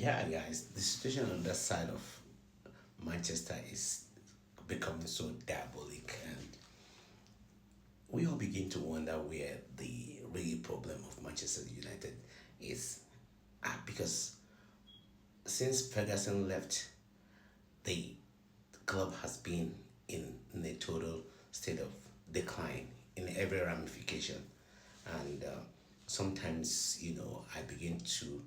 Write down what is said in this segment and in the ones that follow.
Yeah, guys, the situation on that side of Manchester is becoming so diabolic, and we all begin to wonder where the real problem of Manchester United is. Because since Ferguson left, the club has been in a total state of decline in every ramification. And sometimes, I begin to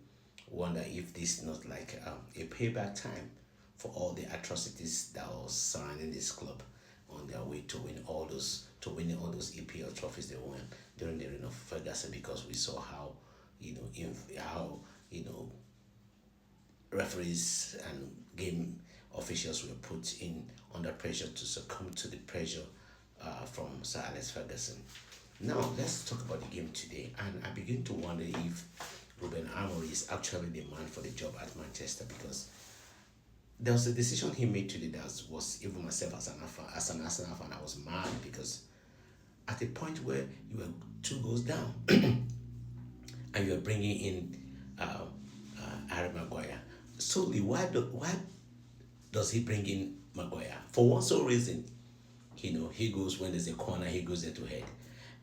wonder if this is not like a payback time for all the atrocities that was surrounding this club on their way to winning all those EPL trophies they won during the reign of Ferguson, because we saw how how you know referees and game officials were put in under pressure to succumb to the pressure from Sir Alex Ferguson. Now let's talk about the game today, and I begin to wonder if Ruben Amorim is actually the man for the job at Manchester, because there was a decision he made today that was even myself as an Arsenal fan, I was mad because at a point where you were two goals down and you are bringing in Harry Maguire. Solely, why does he bring in Maguire? For one sole reason, he goes when there's a corner, he goes there to head.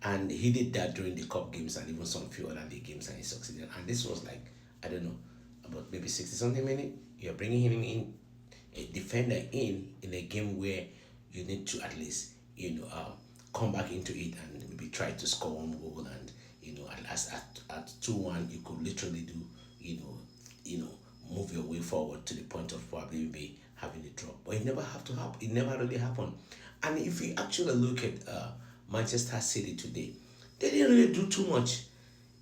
And he did that during the cup games and even some few other league games, and he succeeded. And this was like, I don't know, about maybe 60 something minute. You're bringing him in, a defender in a game where you need to at least, come back into it and maybe try to score one goal. And, at last at 2-1, you could literally do, you know, move your way forward to the point of probably maybe having a drop. But it never have to happen. It never really happened. And if you actually look at Manchester City today, they didn't really do too much.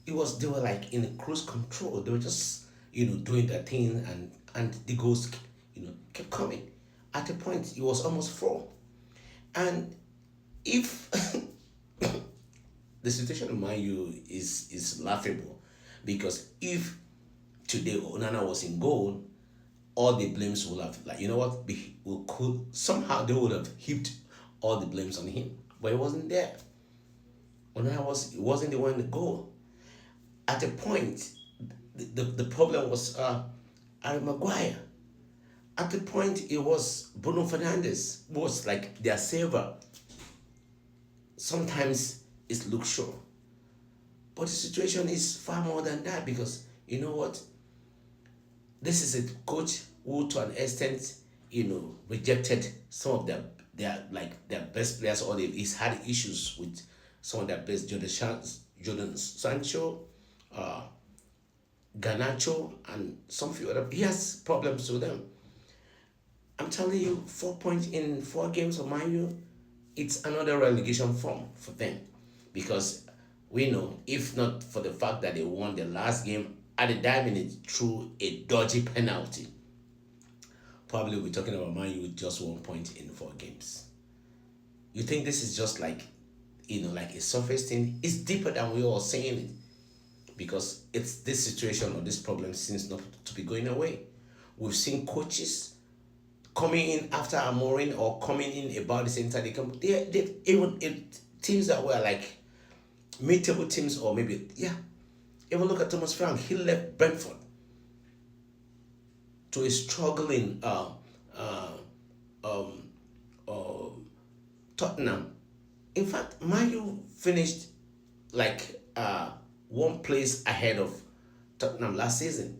They were like in cruise control. They were just doing their thing, and the goals kept coming. At a point, it was almost four. And if the situation in Man U is laughable, because if today Onana was in goal, all the blames will have, like, we could somehow they would have heaped all the blames on him, but he wasn't there. Onana wasn't the one in the goal. At a point, the problem was Harry Maguire. At the point, it was Bruno Fernandes who was like their saver. Sometimes it's Luke Shaw, but the situation is far more than that, because you know what? This is a coach who, to an extent, rejected some of their best players, or he's had issues with some of their best, Jordan Sancho, uh, Ganacho, and some few other. He has problems with them. I'm telling you, 4 points in 4 games of Man U, it's another relegation form for them, because we know, if not for the fact that they won the last game at the minute through a dodgy penalty, probably we're talking about Man U with just 1 point in 4 games. You think this is just like, like a surface thing? It's deeper than we all saying it, because it's this situation or this problem seems not to be going away. We've seen coaches coming in after Amorim, or coming in about the same time they come. They even teams that were like mid-table teams, or maybe, yeah. Even look at Thomas Frank. He left Brentford to a struggling um, uh, Tottenham. In fact, Man U finished like one place ahead of Tottenham last season,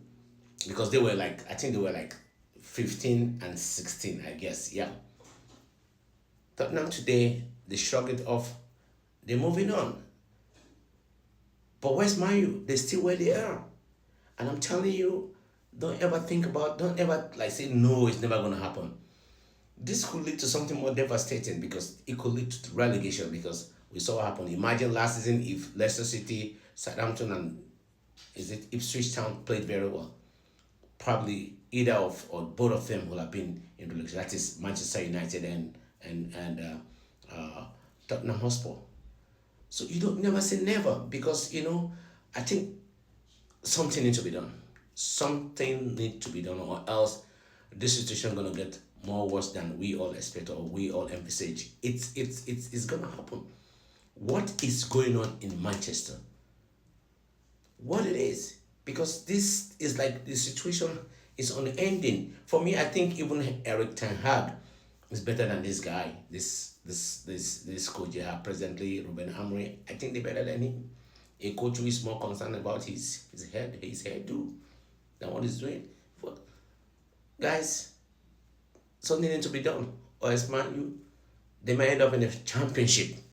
because they were like, I think they were like 15 and 16, I guess. Yeah. Tottenham today, they shrugged it off. They're moving on. But where's Man U? They're still where they are. And I'm telling you, don't ever like say, no, it's never going to happen. This could lead to something more devastating, because it could lead to relegation, because we saw what happened. Imagine last season if Leicester City, Southampton, and is it Ipswich Town played very well. Probably either of or both of them will have been in relegation. That is Manchester United and Tottenham Hotspur. So you don't never say never, because I think something needs to be done. Something needs to be done, or else this situation gonna get more worse than we all expect, or we all envisage. It's gonna happen. What is going on in Manchester? What it is? Because this is like the situation It's unending. For me, I think even Eric Ten Hag is better than this guy. This coach you have presently, Ruben Amorim. I think they're better than him. A coach who is more concerned about his hairdo than what he's doing. For, guys, something needs to be done. Or else man, they might end up in the championship.